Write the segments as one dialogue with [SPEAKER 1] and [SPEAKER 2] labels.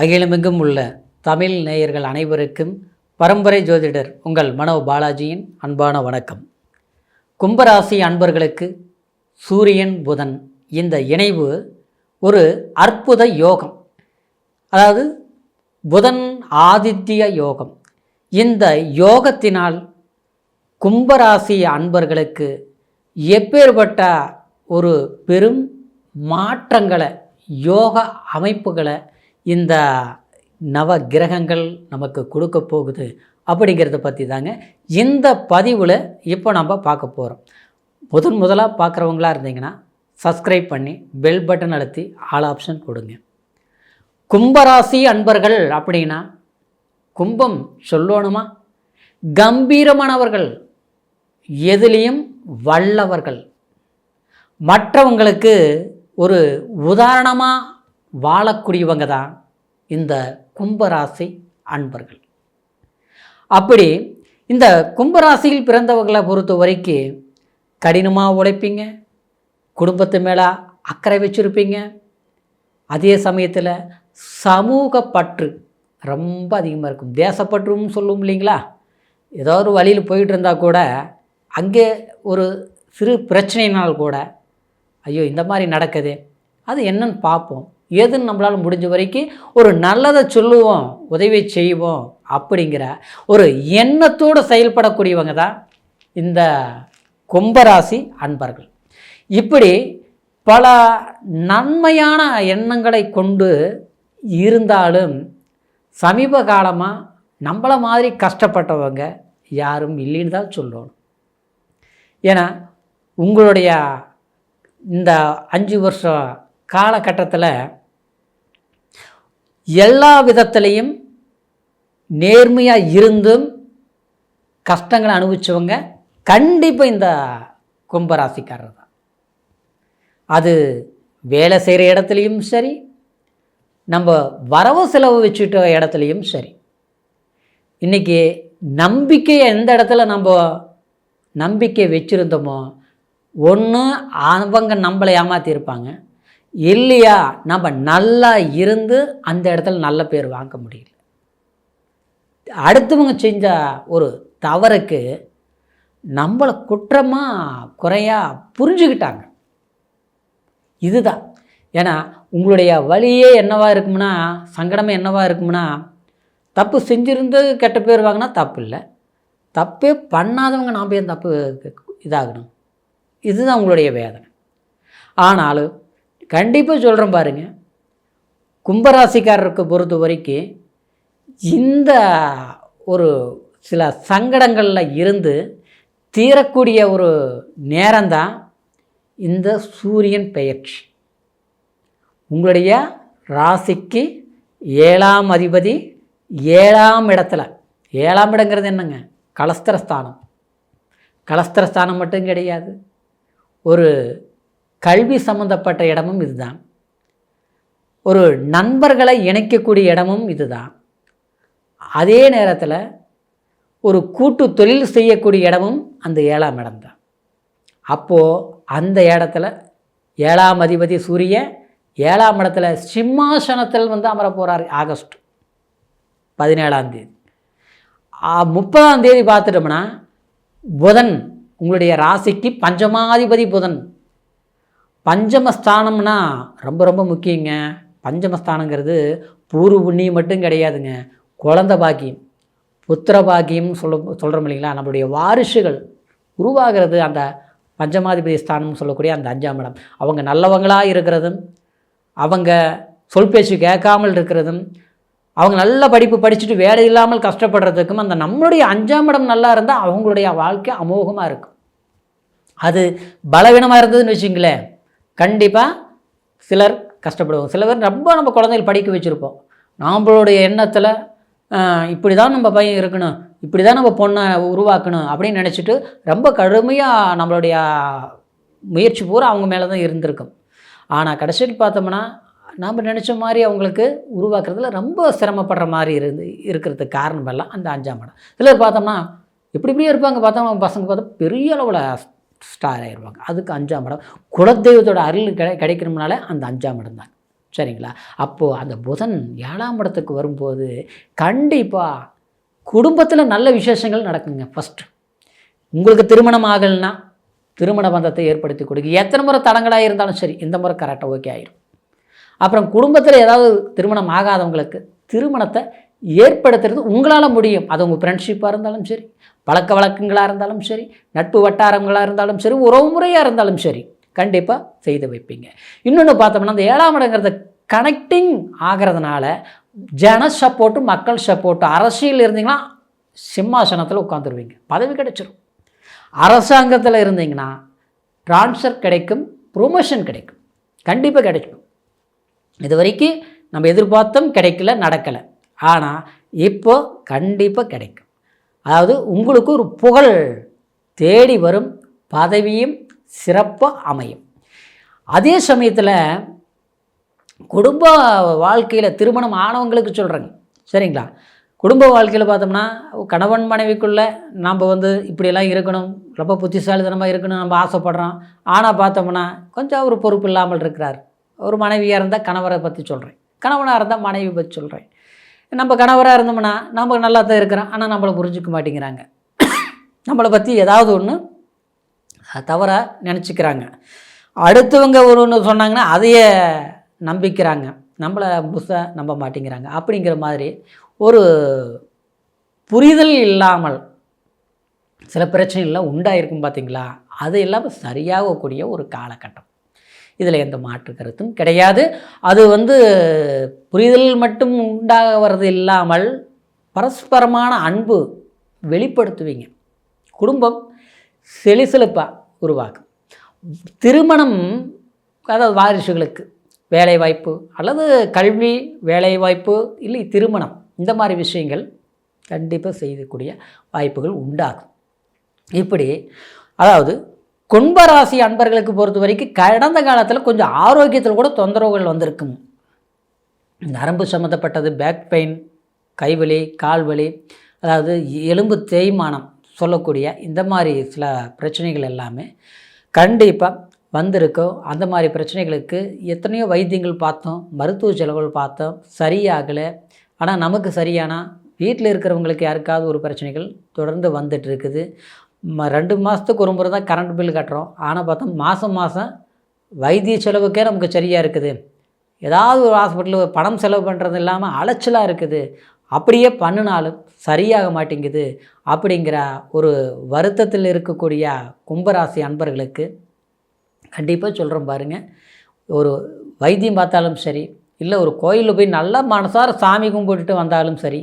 [SPEAKER 1] அகிலமெங்கும் உள்ள தமிழ் நேயர்கள் அனைவருக்கும் பரம்பரை ஜோதிடர் உங்கள் மனோ பாலாஜியின் அன்பான வணக்கம். கும்பராசி அன்பர்களுக்கு சூரியன் புதன் இந்த இணைவு ஒரு அற்புத யோகம், அதாவது புதன் ஆதித்ய யோகம். இந்த யோகத்தினால் கும்பராசி அன்பர்களுக்கு எப்பேற்பட்ட ஒரு பெரும் மாற்றங்களை, யோக அமைப்புகளை இந்த நவ கிரகங்கள் நமக்கு கொடுக்க போகுது அப்படிங்கிறத பற்றி தாங்க இந்த பதிவில் இப்போ நம்ம பார்க்க போகிறோம். முதலாக பார்க்குறவங்களா இருந்தீங்கன்னா சப்ஸ்கிரைப் பண்ணி பெல் பட்டன் அழுத்தி ஆல் ஆப்ஷன் கொடுங்க. கும்பராசி அன்பர்கள் அப்படின்னா கும்பம் சொல்லணுமா, கம்பீரமானவர்கள், எதிலையும் வல்லவர்கள், மற்றவங்களுக்கு ஒரு உதாரணமாக வாழக்கூடியவங்க தான் இந்த கும்பராசி அன்பர்கள். அப்படி இந்த கும்பராசியில் பிறந்தவர்களை பொறுத்த வரைக்கும் கடினமாக உழைப்பீங்க, குடும்பத்து மேலே அக்கறை வச்சுருப்பீங்க. அதே சமயத்தில் சமூக பற்று ரொம்ப அதிகமாக இருக்கும். தேசப்பற்றும் சொல்லும் இல்லைங்களா, ஏதோ ஒரு வழியில் போயிட்டு இருந்தால் கூட அங்கே ஒரு சிறு பிரச்சனைனால் கூட ஐயோ இந்த மாதிரி நடக்குது, அது என்னன்னு பார்ப்போம், ஏதுன்னு நம்மளால் முடிஞ்ச வரைக்கும் ஒரு நல்லதை சொல்லுவோம், உதவி செய்வோம் அப்படிங்கிற ஒரு எண்ணத்தோடு செயல்படக்கூடியவங்க தான் இந்த கும்பராசி அன்பர்கள். இப்படி பல நன்மையான எண்ணங்களை கொண்டு இருந்தாலும் சமீப காலமாக நம்மளை மாதிரி கஷ்டப்பட்டவங்க யாரும் இல்லைன்னு தான் சொல்லணும். ஏன்னா உங்களுடைய இந்த 5 வருஷம் காலகட்டத்தில் எல்லா விதத்திலையும் நேர்மையாக இருந்தும் கஷ்டங்களை அனுபவிச்சவங்க கண்டிப்பாக இந்த கும்பராசிக்காரர் தான். அது வேலை செய்கிற இடத்துலையும் சரி, நம்ம வரவு செலவு வச்சுட்ட இடத்துலையும் சரி. இன்றைக்கி நம்பிக்கையை எந்த இடத்துல நம்ம நம்பிக்கை வச்சுருந்தோமோ, ஒன்று அவங்க நம்மளை ஏமாற்றிருப்பாங்க, இல்லையா நம்ம நல்லா இருந்து அந்த இடத்துல நல்ல பேர் வாங்க முடியல. அடுத்தவங்க செஞ்ச ஒரு தவறுக்கு நம்மளை குற்றமாக குறையாக புரிஞ்சுக்கிட்டாங்க. இதுதான். ஏன்னா உங்களுடைய வழியே என்னவாக இருக்கும்னா, சங்கடமே என்னவாக இருக்கும்னா, தப்பு செஞ்சுருந்து கெட்ட பேர் வாங்கினா தப்பு இல்லை, தப்பே பண்ணாதவங்க நாம் ஏன் தப்பு இதாகணும், இதுதான் உங்களுடைய வேதனை. ஆனாலும் கண்டிப்பாக சொல்கிறேன் பாருங்கள், கும்பராசிக்காரருக்கு பொறுத்த வரைக்கும் இந்த ஒரு சில சங்கடங்களில் இருந்து தீரக்கூடிய ஒரு நேரம்தான் இந்த சூரியன் பெயர்ச்சி. உங்களுடைய ராசிக்கு 7ஆம் அதிபதி 7ஆம் இடத்துல, 7ஆம் இடங்கிறது என்னங்க, கலஸ்திரஸ்தானம். கலஸ்திரஸ்தானம் மட்டும் கிடையாது, ஒரு கல்வி சம்பந்தப்பட்ட இடமும் இதுதான், ஒரு நண்பர்களை இணைக்கக்கூடிய இடமும் இதுதான். அதே நேரத்தில் ஒரு கூட்டு தொழில் செய்யக்கூடிய இடமும் அந்த 7ஆம் இடம்தான். அப்போது அந்த இடத்துல 7ஆம் அதிபதி சூரியன் 7ஆம் இடத்துல சிம்மாசனத்தில் அமர போகிறார். ஆகஸ்ட் 17ஆம் தேதி. 30ஆம் தேதி பார்த்துட்டோம்னா புதன், உங்களுடைய ராசிக்கு பஞ்சமாதிபதி புதன். பஞ்சமஸ்தானம்னா ரொம்ப ரொம்ப முக்கியங்க. பஞ்சமஸ்தானங்கிறது பூர்வ புண்ணியம் மட்டும் கிடையாதுங்க, குழந்தை பாக்கியம், புத்திர பாக்கியம்னு சொல்கிறோம் இல்லைங்களா. நம்மளுடைய வாரிசுகள் உருவாகிறது அந்த பஞ்சமாதிபதி ஸ்தானம்னு சொல்லக்கூடிய அந்த 5ஆம் இடம். அவங்க நல்லவங்களாக இருக்கிறதும், அவங்க சொல் பேச்சு கேட்காமல் இருக்கிறதும், அவங்க நல்ல படிப்பு படிச்சுட்டு வேலை இல்லாமல் கஷ்டப்படுறதுக்கும் அந்த நம்மளுடைய 5ஆம் இடம் நல்லா இருந்தால் அவங்களுடைய வாழ்க்கை அமோகமாக இருக்கும். அது பலவீனமாக இருந்ததுன்னு வச்சுங்களேன், கண்டிப்பாக சிலர் கஷ்டப்படுவோம். சில பேர் ரொம்ப நம்ம குழந்தைகள் படிக்க வச்சுருப்போம், நம்மளுடைய எண்ணத்தில் இப்படி தான் நம்ம பையன் இருக்கணும், இப்படி தான் நம்ம பொண்ணை உருவாக்கணும் அப்படின்னு நினச்சிட்டு ரொம்ப கடுமையாக நம்மளுடைய முயற்சி பூரா அவங்க மேலே தான் இருந்திருக்கும். ஆனால் கடைசியில் பார்த்தோம்னா நாம் நினச்ச மாதிரி அவங்களுக்கு உருவாக்குறதுல ரொம்ப சிரமப்படுற மாதிரி இருக்கிறதுக்கு காரணம் எல்லாம் அந்த 5ஆம் இடம். சிலர் பார்த்தோம்னா இப்படியே இருப்பாங்க, பார்த்தோம்னா பசங்க பார்த்தா பெரிய அளவில் ஸ்டார் ஆகிடுவாங்க. அதுக்கு 5ஆம் இடம், குலதெய்வத்தோட அருள் கிடைக்கணும்னால அந்த 5ஆம் இடம் தான். சரிங்களா? அப்போது அந்த புதன் 7ஆம் இடத்துக்கு வரும்போது கண்டிப்பாக குடும்பத்தில் நல்ல விசேஷங்கள் நடக்குங்க. ஃபஸ்ட்டு உங்களுக்கு திருமணம் ஆகலைன்னா திருமண பந்தத்தை ஏற்படுத்தி கொடுங்க. எத்தனை முறை தடங்களாக இருந்தாலும் சரி, இந்த முறை கரெக்டாக ஓகே ஆயிரும். அப்புறம் குடும்பத்தில் ஏதாவது திருமணம் ஆகாதவங்களுக்கு திருமணத்தை ஏற்படுத்துறது உங்களால் முடியும். அது உங்கள் ஃப்ரெண்ட்ஷிப்பாக இருந்தாலும் சரி, பழக்க வழக்கங்களாக இருந்தாலும் சரி, நட்பு வட்டாரங்களாக இருந்தாலும் சரி, உறவு முறையாக இருந்தாலும் சரி, கண்டிப்பாக செய்து வைப்பீங்க. இன்னொன்று பார்த்தோம்னா அந்த 7ஆம் இடங்கிறத கனெக்டிங் ஆகிறதுனால ஜன சப்போர்ட்டு, மக்கள் சப்போர்ட்டு, அரசியல் இருந்தீங்கன்னா சிம்மாசனத்தில் உட்காந்துருவீங்க, பதவி கிடைச்சிடும். அரசாங்கத்தில் இருந்தீங்கன்னா ட்ரான்ஸ்ஃபர் கிடைக்கும், ப்ரொமோஷன் கிடைக்கும், கண்டிப்பாக கிடைக்கும். இது வரைக்கும் நம்ம எதிர்பார்த்தோம், கிடைக்கல, நடக்கலை. ஆனால் இப்போ கண்டிப்பாக கிடைக்கும். அதாவது உங்களுக்கு ஒரு புகழ் தேடி வரும், பதவியும் சிறப்பாக அமையும். அதே சமயத்தில் குடும்ப வாழ்க்கையில் திருமணம் ஆனவங்களுக்கு சொல்கிறேங்க, சரிங்களா? குடும்ப வாழ்க்கையில் பார்த்தோம்னா கணவன் மனைவிக்குள்ளே நம்ம இப்படியெல்லாம் இருக்கணும், ரொம்ப புத்திசாலித்தனமாக இருக்கணும் நம்ம ஆசைப்படுறோம். ஆனால் பார்த்தோம்னா கொஞ்சம் ஒரு பொறுப்பு இல்லாமல் இருக்கிறார். ஒரு மனைவியாக இருந்தால் கணவரை பற்றி சொல்கிறேன், கணவனாக இருந்தால் மனைவி பற்றி சொல்கிறேன். நம்ம கணவராக இருந்தோம்னா நம்ம நல்லா தான் இருக்கிறோம், ஆனால் நம்மளை புரிஞ்சிக்க மாட்டேங்கிறாங்க. நம்மளை பற்றி ஏதாவது ஒன்று தவறாக நினச்சிக்கிறாங்க. அடுத்தவங்க ஒன்று சொன்னாங்கன்னா அதையே நம்பிக்கிறாங்க, நம்மளை முழுசாக நம்ப மாட்டேங்கிறாங்க. அப்படிங்கிற மாதிரி ஒரு புரிதல் இல்லாமல் சில பிரச்சனைகள்லாம் உண்டாயிருக்கும் பார்த்தீங்களா? அது இல்லாமல் சரியாகக்கூடிய ஒரு காலகட்டம். இதில் எந்த மாற்று கருத்தும் கிடையாது. அது புரிதல் மட்டும் உண்டாக வர்றது இல்லாமல் பரஸ்பரமான அன்பு வெளிப்படுத்துவீங்க. குடும்பம் செழிசெழிப்பாக உருவாக்கும். திருமணம், அதாவது வாரிசுகளுக்கு வேலைவாய்ப்பு அல்லது கல்வி, வேலைவாய்ப்பு, இல்லை திருமணம், இந்த மாதிரி விஷயங்கள் கண்டிப்பாக செய்யக்கூடிய வாய்ப்புகள் உண்டாகும். இப்படி அதாவது கும்பராசி அன்பர்களுக்கு பொறுத்த வரைக்கும் கடந்த காலத்தில் கொஞ்சம் ஆரோக்கியத்தில் கூட தொந்தரவுகள் வந்திருக்கும். நரம்பு சம்மந்தப்பட்டது, பேக் பெயின், கைவலி, கால்வலி, அதாவது எலும்பு தேய்மானம் சொல்லக்கூடிய இந்த மாதிரி சில பிரச்சனைகள் எல்லாமே கண்டிப்பாக வந்திருக்கோம். அந்த மாதிரி பிரச்சனைகளுக்கு எத்தனையோ வைத்தியங்கள் பார்த்தோம், மருத்துவ செலவுகள் பார்த்தோம், சரியாகலை. ஆனால் நமக்கு சரியானா வீட்டில் இருக்கிறவங்களுக்கு யாருக்காவது ஒரு பிரச்சனைகள் தொடர்ந்து வந்துட்டுருக்குது. 2 மாதத்துக்கு ஒரு முறை தான் கரண்ட் பில் கட்டுறோம், ஆனால் பார்த்தோம் மாதம் வைத்திய செலவுக்கே நமக்கு சரியாக இருக்குது. ஏதாவது ஒரு ஹாஸ்பிட்டலில் பணம் செலவு பண்ணுறது இல்லாமல் அலைச்சலாக இருக்குது. அப்படியே பண்ணினாலும் சரியாக மாட்டேங்குது. அப்படிங்கிற ஒரு வருத்தத்தில் இருக்கக்கூடிய கும்பராசி அன்பர்களுக்கு கண்டிப்பாக சொல்கிறோம் பாருங்கள், ஒரு வைத்தியம் பார்த்தாலும் சரி, இல்லை ஒரு கோயிலில் போய் நல்லா மனசார சாமி கும்பிட்டுட்டு வந்தாலும் சரி,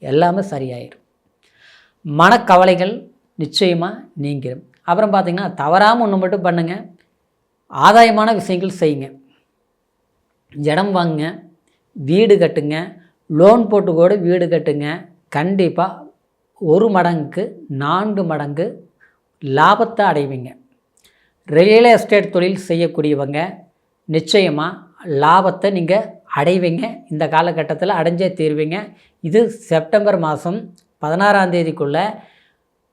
[SPEAKER 1] எல்லாமே சரியாயிடும். மனக்கவலைகள் நிச்சயமாக நீங்கிடும். அப்புறம் பார்த்திங்கன்னா தவறாமல் ஒன்று மட்டும் பண்ணுங்கள், ஆதாயமான விஷயங்கள் செய்யுங்க. இடம் வாங்குங்க, வீடு கட்டுங்க, லோன் போட்டு கூட வீடு கட்டுங்க. கண்டிப்பாக 1 மடங்குக்கு 4 மடங்கு லாபத்தை அடைவீங்க. ரியல் எஸ்டேட் தொழில் செய்யக்கூடியவங்க நிச்சயமாக லாபத்தை நீங்கள் அடைவீங்க. இந்த காலகட்டத்தில் அடைஞ்சே தீர்வீங்க. இது செப்டம்பர் மாதம் 16ஆம் தேதிக்குள்ளே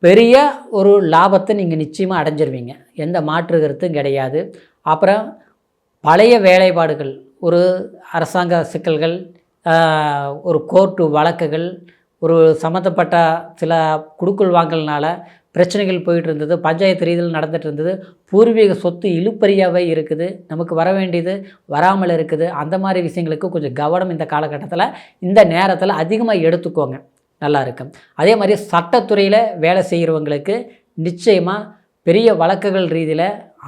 [SPEAKER 1] பெரிய ஒரு லாபத்தை நீங்கள் நிச்சயமாக அடைஞ்சிருவீங்க, எந்த மாற்று கருத்தும் கிடையாது. அப்புறம் பழைய வேலைப்பாடுகள், ஒரு அரசாங்க சிக்கல்கள், ஒரு கோர்ட்டு வழக்குகள், ஒரு சம்மந்தப்பட்ட சில குடுக்கல் வாங்கல்னால பிரச்சனைகள் போயிட்டு இருந்தது, பஞ்சாயத்து ரீதியில் நடந்துகிட்டு இருந்தது, பூர்வீக சொத்து இழுப்பறியாகவே இருக்குது, நமக்கு வர வேண்டியது வராமல் இருக்குது. அந்த மாதிரி விஷயங்களுக்கு கொஞ்சம் கவனம் இந்த காலகட்டத்தில், இந்த நேரத்தில் அதிகமாக எடுத்துக்கோங்க, நல்லா இருக்கும். அதே மாதிரி சட்டத்துறையில் வேலை செய்கிறவங்களுக்கு நிச்சயமாக பெரிய வழக்குகள் ரீதியில்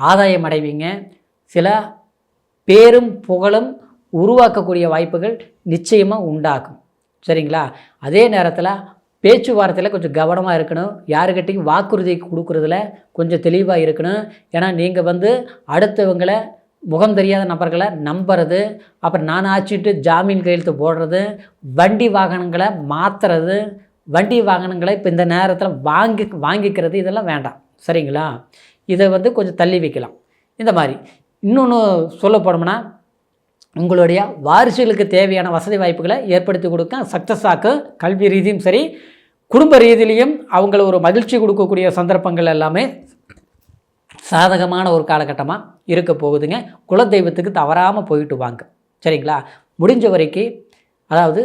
[SPEAKER 1] ஆதாயம் அடைவீங்க. சில பேரும் புகழும் உருவாக்கக்கூடிய வாய்ப்புகள் நிச்சயமாக உண்டாகும், சரிங்களா? அதே நேரத்தில் பேச்சுவார்த்தையில் கொஞ்சம் கவனமாக இருக்கணும். யாருக்கிட்டையும் வாக்குறுதி கொடுக்குறதுல கொஞ்சம் தெளிவாக இருக்கணும். ஏன்னா நீங்கள் அடுத்தவங்களை முகம் தெரியாத நபர்களை நம்புறது, அப்புறம் நான் ஆச்சிட்டு ஜாமீன் கையெழுத்து போடுறது, வண்டி வாகனங்களை மாற்றுறது, வண்டி வாகனங்களை இப்போ இந்த நேரத்தில் வாங்கிக்கிறது, இதெல்லாம் வேண்டாம், சரிங்களா? இதை கொஞ்சம் தள்ளி வைக்கலாம். இந்த மாதிரி இன்னொன்று சொல்ல போனோம்னா, உங்களுடைய வாரிசுகளுக்கு தேவையான வசதி வாய்ப்புகளை ஏற்படுத்தி கொடுக்க சக்ஸஸ் ஆக்கும். கல்வி ரீதியும் சரி, குடும்ப ரீதியிலையும் அவங்கள ஒரு மகிழ்ச்சி கொடுக்கக்கூடிய சந்தர்ப்பங்கள் எல்லாமே சாதகமான ஒரு காலகட்டமாக இருக்க போகுதுங்க. குலதெய்வத்துக்கு தவறாமல் போயிட்டு வாங்க. சரிங்களா? முடிஞ்ச வரைக்கும் அதாவது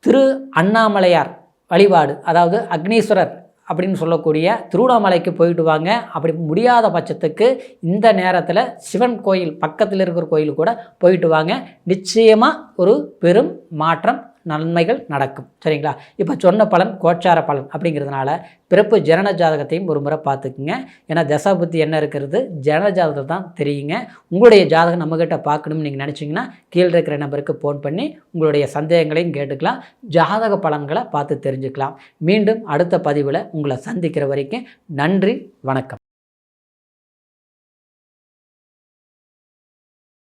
[SPEAKER 1] திரு அண்ணாமலையார் வழிபாடு, அதாவது அக்னீஸ்வரர் அப்படின்னு சொல்லக்கூடிய திருவண்ணாமலைக்கு போயிட்டு வாங்க. அப்படி முடியாத பட்சத்துக்கு இந்த நேரத்தில் சிவன் கோயில் பக்கத்தில் இருக்கிற கோயில் கூட போயிட்டு வாங்க. நிச்சயமாக ஒரு பெரும் மாற்றம், நன்மைகள் நடக்கும். சரிங்களா? இப்போ சொன்ன பலன் கோச்சார பலன் அப்படிங்கிறதுனால பிறப்பு ஜனன ஜாதகத்தையும் ஒரு முறை பார்த்துக்குங்க. ஏன்னா தசாபுத்தி என்ன இருக்கிறது ஜனன ஜாதகத்தை தான் தெரியுங்க. உங்களுடைய ஜாதகம் நம்மக்கிட்ட பார்க்கணும்னு நீங்கள் நினச்சிங்கன்னா கீழே இருக்கிற நம்பருக்கு ஃபோன் பண்ணி உங்களுடைய சந்தேகங்களையும் கேட்டுக்கலாம். ஜாதக பலன்களை பார்த்து தெரிஞ்சுக்கலாம். மீண்டும் அடுத்த பதிவில் உங்களை சந்திக்கிற வரைக்கும் நன்றி, வணக்கம்.